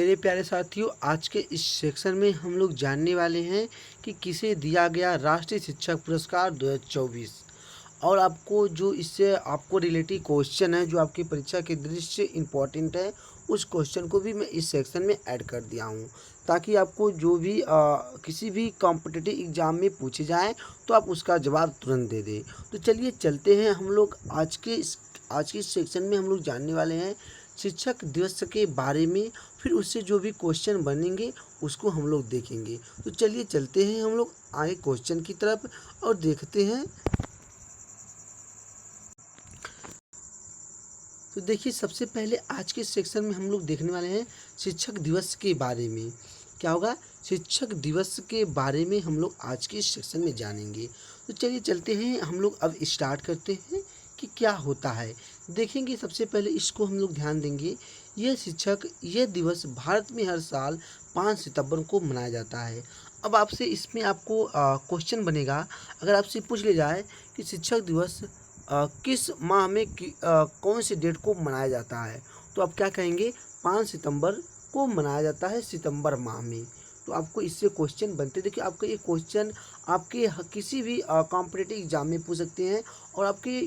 मेरे प्यारे साथियों, आज के इस सेक्शन में हम लोग जानने वाले हैं कि किसे दिया गया राष्ट्रीय शिक्षक पुरस्कार 2024। और आपको जो इससे आपको रिलेटेड क्वेश्चन है जो आपकी परीक्षा के दृष्टि से इम्पॉर्टेंट है, उस क्वेश्चन को भी मैं इस सेक्शन में ऐड कर दिया हूँ, ताकि आपको जो भी किसी भी कॉम्पिटिटिव एग्ज़ाम में पूछे जाए तो आप उसका जवाब तुरंत दे दें। तो चलिए चलते हैं हम लोग आज के इस सेक्शन में हम लोग जानने वाले हैं शिक्षक दिवस के बारे में। फिर उससे जो भी क्वेश्चन बनेंगे उसको हम लोग देखेंगे। तो चलिए चलते हैं हम लोग आगे क्वेश्चन की तरफ और देखते हैं। तो देखिए, सबसे पहले आज के सेक्शन में हम लोग देखने वाले हैं शिक्षक दिवस के बारे में। क्या होगा? शिक्षक दिवस के बारे में हम लोग आज के सेक्शन में जानेंगे। तो चलिए चलते हैं, हम लोग अब स्टार्ट करते हैं कि क्या होता है। देखेंगे, सबसे पहले इसको हम लोग ध्यान देंगे। यह दिवस भारत में हर साल 5 सितंबर को मनाया जाता है। अब आपसे इसमें आपको क्वेश्चन बनेगा, अगर आपसे पूछ लिया जाए कि शिक्षक दिवस किस माह में कौन सी डेट को मनाया जाता है, तो आप क्या कहेंगे? 5 सितंबर को मनाया जाता है, सितंबर माह में। तो आपको इससे क्वेश्चन बनते। देखिए, आपका ये क्वेश्चन आपके किसी भी कॉम्पिटिटिव एग्जाम में पूछ सकते हैं, और आपके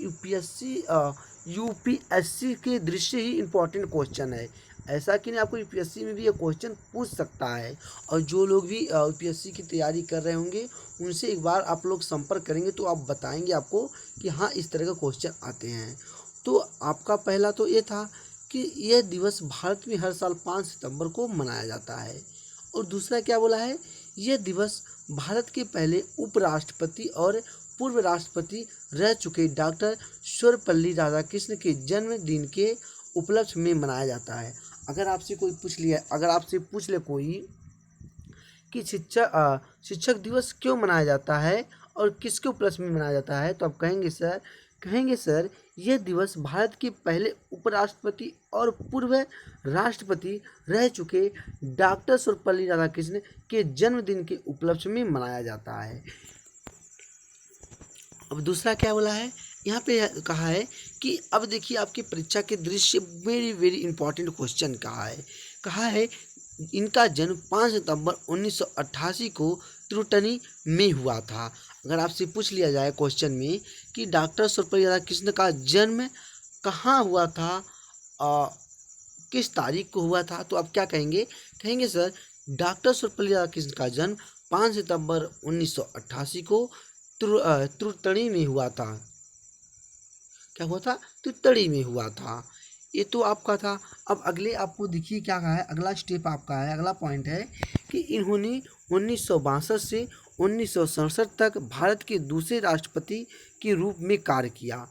यूपीएससी के दृष्टि ही इम्पोर्टेंट क्वेश्चन है। ऐसा कि नहीं, आपको यूपीएससी में भी ये क्वेश्चन पूछ सकता है। और जो लोग भी यूपीएससी की तैयारी कर रहे होंगे, उनसे एक बार आप लोग संपर्क करेंगे तो आप बताएंगे आपको कि हाँ, इस तरह का क्वेश्चन आते हैं। तो आपका पहला तो ये था कि यह दिवस भारत में हर साल 5 सितंबर को मनाया जाता है। और दूसरा क्या बोला है? यह दिवस भारत के पहले उपराष्ट्रपति और पूर्व राष्ट्रपति रह चुके डॉक्टर सर्वपल्ली राधाकृष्णन के जन्मदिन के उपलक्ष्य में मनाया जाता है। अगर आपसे पूछ ले कोई कि शिक्षक दिवस क्यों मनाया जाता है और किसके उपलक्ष्य में मनाया जाता है, तो आप कहेंगे सर यह दिवस भारत के पहले उपराष्ट्रपति और पूर्व राष्ट्रपति रह चुके डॉक्टर सर्वपल्ली राधाकृष्णन के जन्मदिन के उपलक्ष्य में मनाया जाता है। अब दूसरा क्या बोला है? यहाँ पे कहा है कि अब देखिए, आपकी परीक्षा के दृश्य वेरी वेरी इंपॉर्टेंट क्वेश्चन कहा है इनका जन्म 5 सितंबर 1988 को त्रुटनी में हुआ था। अगर आपसे पूछ लिया जाए क्वेश्चन में कि डॉक्टर सर्वपल्ली राधाकृष्णन का जन्म कहाँ हुआ था, किस तारीख को हुआ था, तो आप क्या कहेंगे सर डॉक्टर सर्वपल्ली राधाकृष्णन का जन्म 5 सितंबर 1988 को त्रुटनी में हुआ था। क्या हुआ था? त्रुटनी में हुआ था। ये तो आपका था। अब अगले आपको देखिए क्या कहा है, अगला स्टेप आपका है, अगला पॉइंट है कि इन्होंने 1962 से 1967 तक भारत के दूसरे राष्ट्रपति के रूप में कार्य किया।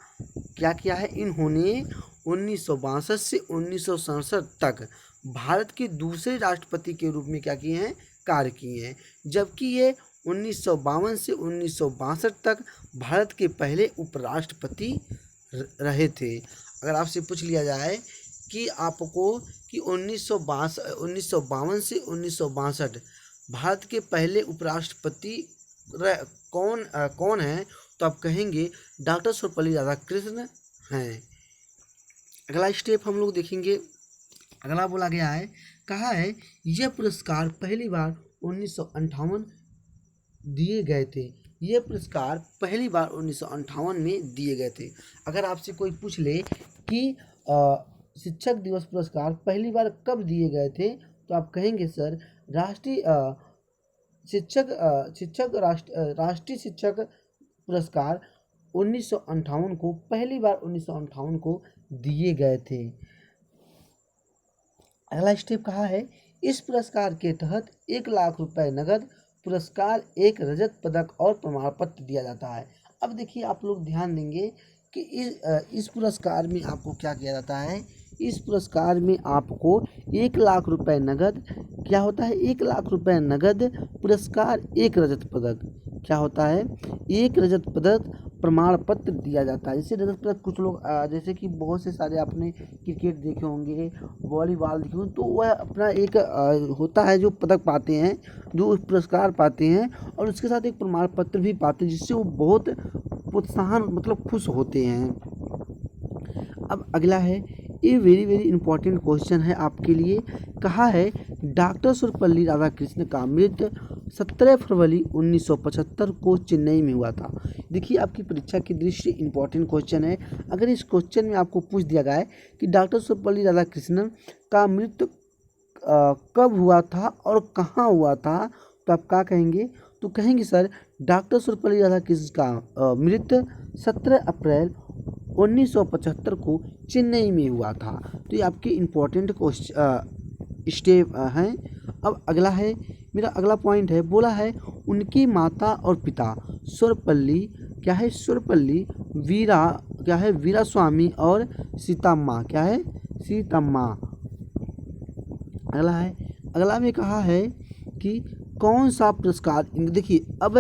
क्या किया है? इन्होंने 1962 से 1967 तक भारत के दूसरे राष्ट्रपति के रूप में क्या किए हैं? कार्य किए हैं। जबकि ये 1952 से 1962 तक भारत के पहले उपराष्ट्रपति रहे थे। अगर आपसे पूछ लिया जाए कि आपको कि 1952 से 1962 भारत के पहले उपराष्ट्रपति कौन है, तो आप कहेंगे डॉक्टर सर्वपल्ली राधाकृष्णन हैं। अगला स्टेप हम लोग देखेंगे। अगला बोला गया है, कहा है यह पुरस्कार पहली बार 1958 दिए गए थे। ये पुरस्कार पहली बार 1958 में दिए गए थे। अगर आपसे कोई पूछ ले कि शिक्षक दिवस पुरस्कार पहली बार कब दिए गए थे, तो आप कहेंगे सर राष्ट्रीय शिक्षक पुरस्कार 1958 को पहली बार 1958 को दिए गए थे। अगला स्टेप कहा है इस पुरस्कार के तहत 1 लाख रुपए नगद पुरस्कार, 1 रजत पदक और प्रमाण पत्र दिया जाता है। अब देखिए, आप लोग ध्यान देंगे कि इस पुरस्कार में आपको क्या किया जाता है? इस पुरस्कार में आपको 1 लाख रुपए नगद, क्या होता है? 1 लाख रुपए नगद पुरस्कार, 1 रजत पदक, क्या होता है? 1 रजत पदक, प्रमाण पत्र दिया जाता है। जैसे रजत पदक कुछ लोग जैसे कि बहुत से सारे आपने क्रिकेट देखे होंगे, वॉलीबॉल देखे होंगे, तो वह अपना एक होता है जो पदक पाते हैं, जो पुरस्कार पाते हैं, और उसके साथ एक प्रमाण पत्र भी पाते हैं, जिससे वो बहुत प्रोत्साहन मतलब खुश होते हैं। अब अगला है ये वेरी वेरी इंपॉर्टेंट क्वेश्चन है आपके लिए। कहा है डॉक्टर सर्वपल्ली राधाकृष्णन का मृत्यु 17 फरवरी 1975 को चेन्नई में हुआ था। देखिए आपकी परीक्षा की दृष्टि इंपॉर्टेंट क्वेश्चन है। अगर इस क्वेश्चन में आपको पूछ दिया गया है कि डॉक्टर सर्वपल्ली राधाकृष्णन का मृत्यु कब हुआ था और कहाँ हुआ था, तो आप क्या कहेंगे? तो कहेंगे सर डॉक्टर सर्वपल्ली राधाकृष्णन का मृत्यु 17 अप्रैल 1975 को चेन्नई में हुआ था। तो ये आपके इम्पोर्टेंट स्टेप हैं। अब अगला है, मेरा अगला पॉइंट है, बोला है उनकी माता और पिता सर्वपल्ली क्या है? सर्वपल्ली वीरास्वामी और सीतम्मा क्या है? सीतम्मा। अगला है, अगला में कहा है कि कौन सा पुरस्कार, देखिए अब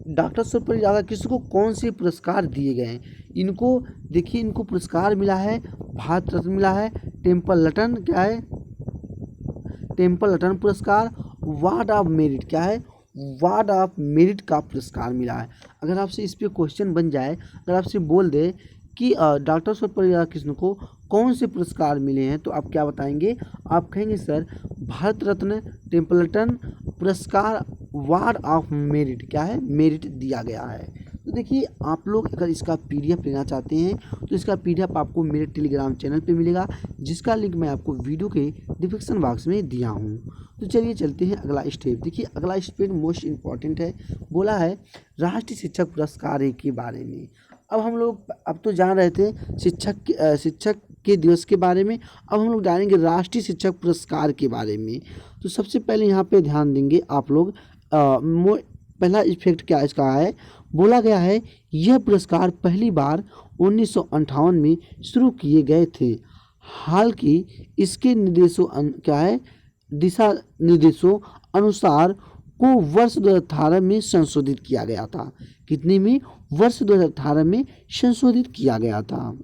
डॉक्टर सर्वपल्ली राधाकृष्णन को कौन से पुरस्कार दिए गए हैं? इनको देखिए, इनको पुरस्कार मिला है, भारत रत्न मिला है, टेम्पल रत्न क्या है? टेम्पल रत्न पुरस्कार, वार्ड ऑफ मेरिट क्या है? वार्ड ऑफ मेरिट का पुरस्कार मिला है। अगर आपसे इस पे क्वेश्चन बन जाए, अगर आपसे बोल दे कि डॉक्टर सर्वपल्ली राधाकृष्णन को कौन से पुरस्कार मिले हैं, तो आप क्या बताएंगे? आप कहेंगे सर भारत रत्न, टेम्पल रत्न पुरस्कार, वार्ड ऑफ मेरिट क्या है? मेरिट दिया गया है। तो देखिए आप लोग अगर इसका पीडीएफ लेना चाहते हैं तो इसका पीडीएफ आपको मेरे टेलीग्राम चैनल पे मिलेगा, जिसका लिंक मैं आपको वीडियो के डिस्क्रिप्शन बॉक्स में दिया हूँ। तो चलिए चलते हैं अगला स्टेप। देखिए अगला स्टेप मोस्ट इम्पॉर्टेंट है, बोला है राष्ट्रीय शिक्षक पुरस्कार के बारे में। अब हम लोग अब तो जान रहे थे शिक्षक के दिवस के बारे में, अब हम लोग जानेंगे राष्ट्रीय शिक्षक पुरस्कार के बारे में। तो सबसे पहले यहाँ पे ध्यान देंगे आप लोग, पहला इफेक्ट क्या इसका है? बोला गया है यह पुरस्कार पहली बार 1958 में शुरू किए गए थे। हालांकि इसके निर्देशों क्या है? दिशा निर्देशों अनुसार को वर्ष 2018 में संशोधित किया गया था। कितने में? वर्ष 2018 में संशोधित किया गया था।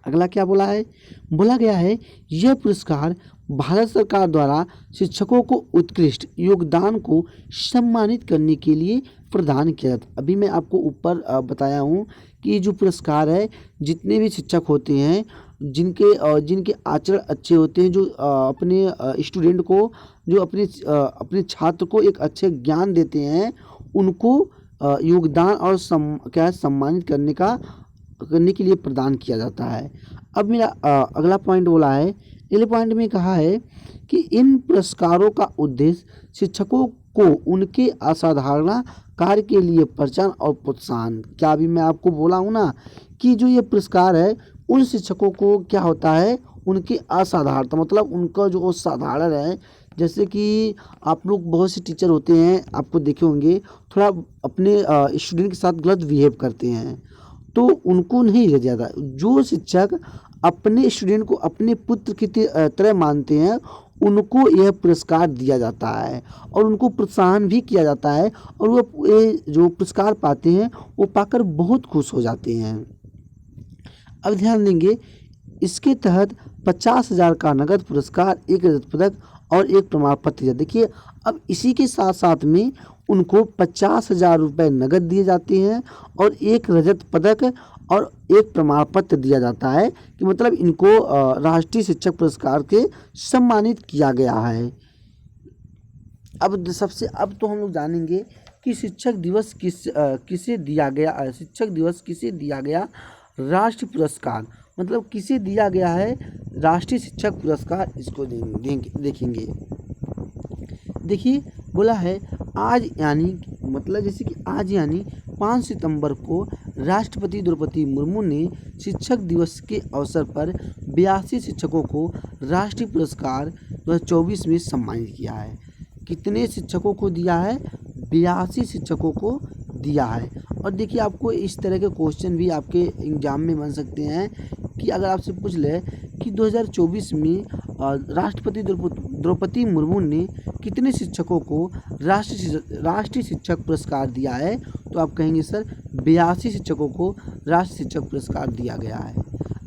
अगला क्या बोला है? बोला गया है यह पुरस्कार भारत सरकार द्वारा शिक्षकों को उत्कृष्ट योगदान को सम्मानित करने के लिए प्रदान किया जाता है। अभी मैं आपको ऊपर बताया हूँ कि जो पुरस्कार है, जितने भी शिक्षक होते हैं जिनके आचरण अच्छे होते हैं, जो अपने स्टूडेंट को, जो अपने छात्र को एक अच्छे ज्ञान देते हैं, उनको योगदान और सम्मानित करने के लिए प्रदान किया जाता है। अब मेरा अगला पॉइंट बोला है, अगले पॉइंट में कहा है कि इन पुरस्कारों का उद्देश्य शिक्षकों को उनके असाधारण कार्य के लिए पहचान और प्रोत्साहन। क्या अभी मैं आपको बोला हूँ ना कि जो ये पुरस्कार है उन शिक्षकों को क्या होता है? उनकी असाधारणता, मतलब उनका जो साधारण है। जैसे कि आप लोग बहुत से टीचर होते हैं, आपको देखे होंगे, थोड़ा अपने स्टूडेंट के साथ गलत बिहेव करते हैं, तो उनको नहीं दिया जाता। जो शिक्षक अपने स्टूडेंट को अपने पुत्र की तरह मानते हैं, उनको यह पुरस्कार दिया जाता है और उनको प्रोत्साहन भी किया जाता है, और वो ये जो पुरस्कार पाते हैं वो पाकर बहुत खुश हो जाते हैं। अब ध्यान देंगे, इसके तहत 50,000 का नगद पुरस्कार, एक रजत पदक और एक प्रमाण पत्र। देखिए अब इसी के साथ साथ में उनको 50,000 रुपये नगद दिए जाते हैं और एक रजत पदक और एक प्रमाण पत्र दिया जाता है, कि मतलब इनको राष्ट्रीय शिक्षक पुरस्कार के सम्मानित किया गया है। अब तो हम लोग जानेंगे कि शिक्षक दिवस किसे दिया गया, शिक्षक दिवस किसे दिया गया राष्ट्रीय पुरस्कार, मतलब किसे दिया गया है राष्ट्रीय शिक्षक पुरस्कार, इसको देखेंगे। देखिए बोला है आज यानी, मतलब जैसे कि आज यानी 5 सितंबर को राष्ट्रपति द्रौपदी मुर्मू ने शिक्षक दिवस के अवसर पर 82 शिक्षकों को राष्ट्रीय पुरस्कार 2024 में सम्मानित किया है। कितने शिक्षकों को दिया है? 82 शिक्षकों को दिया है। और देखिए आपको इस तरह के क्वेश्चन भी आपके एग्जाम में बन सकते हैं कि अगर आपसे पूछ ले कि 2024 में राष्ट्रपति द्रौपदी मुर्मू ने कितने शिक्षकों को राष्ट्रीय शिक्षक पुरस्कार दिया है, तो आप कहेंगे सर 82 शिक्षकों को राष्ट्रीय शिक्षक पुरस्कार दिया गया है।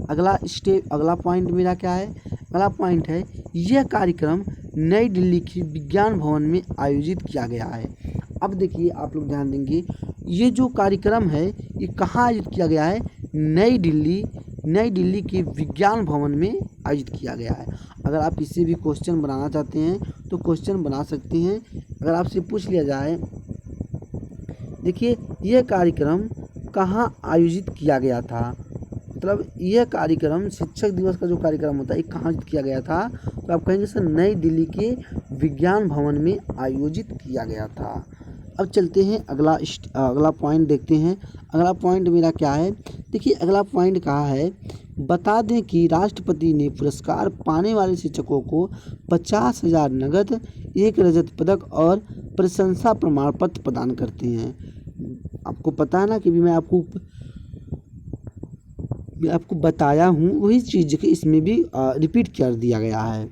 अगला पॉइंट मेरा क्या है? अगला पॉइंट है यह कार्यक्रम नई दिल्ली के विज्ञान भवन में आयोजित किया गया है। अब देखिए आप लोग ध्यान देंगे, ये जो कार्यक्रम है ये कहाँ आयोजित किया गया है? नई दिल्ली नई दिल्ली के विज्ञान भवन में आयोजित किया गया है। अगर आप इससे भी क्वेश्चन बनाना चाहते हैं तो क्वेश्चन बना सकते हैं। अगर आपसे पूछ लिया जाए, देखिए यह कार्यक्रम कहाँ आयोजित किया गया था, मतलब यह कार्यक्रम शिक्षक दिवस का जो कार्यक्रम होता है ये कहाँ आयोजित किया गया था, तो आप कहेंगे सर नई दिल्ली के विज्ञान भवन में आयोजित किया गया था। अब चलते हैं अगला पॉइंट देखते हैं। अगला पॉइंट मेरा क्या है, देखिए अगला पॉइंट कहा है, बता दें कि राष्ट्रपति ने पुरस्कार पाने वाले शिक्षकों को 50,000 नगद, 1 रजत पदक और प्रशंसा प्रमाण पत्र प्रदान करते हैं। आपको पता है ना कि भी मैं आपको बताया हूँ, वही चीज़ कि इसमें भी रिपीट कर दिया गया है।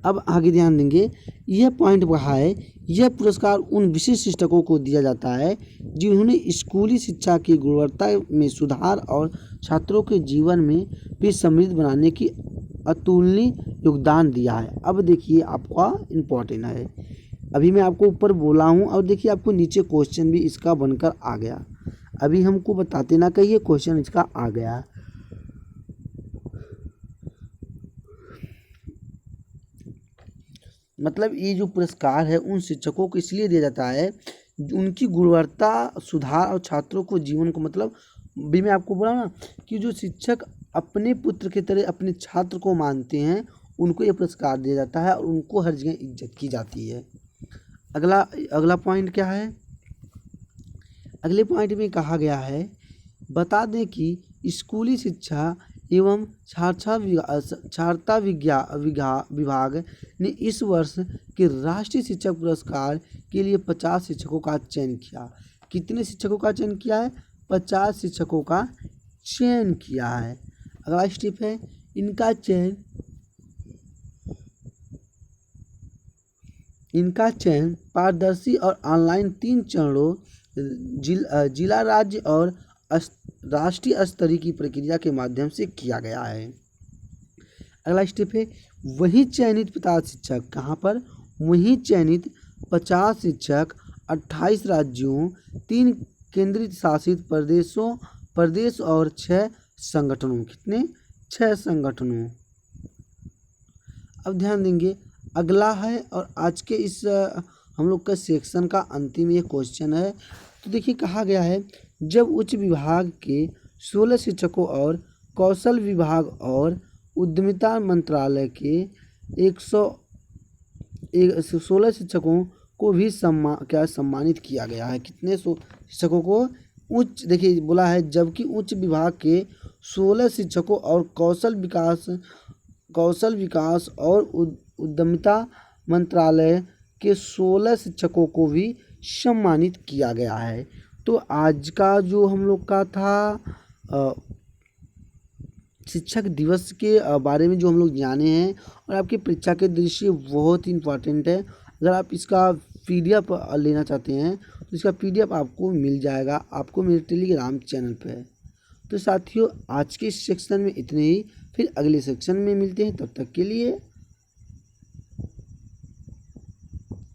अब आगे ध्यान देंगे, यह पॉइंट कहा है, यह पुरस्कार उन विशिष्ट शिक्षकों को दिया जाता है जिन्होंने स्कूली शिक्षा की गुणवत्ता में सुधार और छात्रों के जीवन में भी समृद्ध बनाने की अतुलनीय योगदान दिया है। अब देखिए आपका इम्पोर्टेंट है, अभी मैं आपको ऊपर बोला हूँ और देखिए आपको नीचे क्वेश्चन भी इसका बनकर आ गया। अभी हमको बताते ना कहिए, क्वेश्चन इसका आ गया। मतलब ये जो पुरस्कार है उन शिक्षकों को इसलिए दिया जाता है उनकी गुणवत्ता सुधार और छात्रों को जीवन को, मतलब भी मैं आपको बोला ना कि जो शिक्षक अपने पुत्र की तरह अपने छात्र को मानते हैं उनको ये पुरस्कार दिया जाता है और उनको हर जगह इज्जत की जाती है। अगला पॉइंट क्या है, अगले पॉइंट में कहा गया है, बता दें कि स्कूली शिक्षा एवं साक्षरता विभाग ने इस वर्ष के राष्ट्रीय शिक्षक पुरस्कार के लिए 50 शिक्षकों का चयन किया। कितने शिक्षकों का चयन किया है? 50 शिक्षकों का चयन किया है। अगला स्टेप है, इनका चयन पारदर्शी और ऑनलाइन 3 चरणों जिला, राज्य और राष्ट्रीय स्तरीय की प्रक्रिया के माध्यम से किया गया है। अगला स्टेप है, वही चयनित 50 शिक्षक, कहाँ पर? वही चयनित 50 शिक्षक 28 राज्यों, 3 केंद्रीय शासित प्रदेश और 6 संगठनों। कितने? 6 संगठनों। अब ध्यान देंगे, अगला है और आज के इस हम लोग का सेक्शन का अंतिम ये क्वेश्चन है। तो देखिए कहा गया है, जब उच्च विभाग के 16 शिक्षकों और कौशल विभाग और उद्यमिता मंत्रालय के 116 शिक्षकों को भी सम्मानित किया गया है। कितने शिक्षकों को? देखिए बोला है, जबकि उच्च विभाग के 16 शिक्षकों और कौशल विकास और उद्यमिता मंत्रालय के 16 शिक्षकों को भी सम्मानित किया गया है। तो आज का जो हम लोग का था शिक्षक दिवस के बारे में जो हम लोग जाने हैं और आपकी परीक्षा के दृष्टि बहुत ही इम्पोर्टेंट है। अगर आप इसका PDF लेना चाहते हैं तो इसका PDF आपको मिल जाएगा, आपको मेरे टेलीग्राम चैनल पे। तो साथियों आज के सेक्शन में इतने ही, फिर अगले सेक्शन में मिलते हैं, तब तक के लिए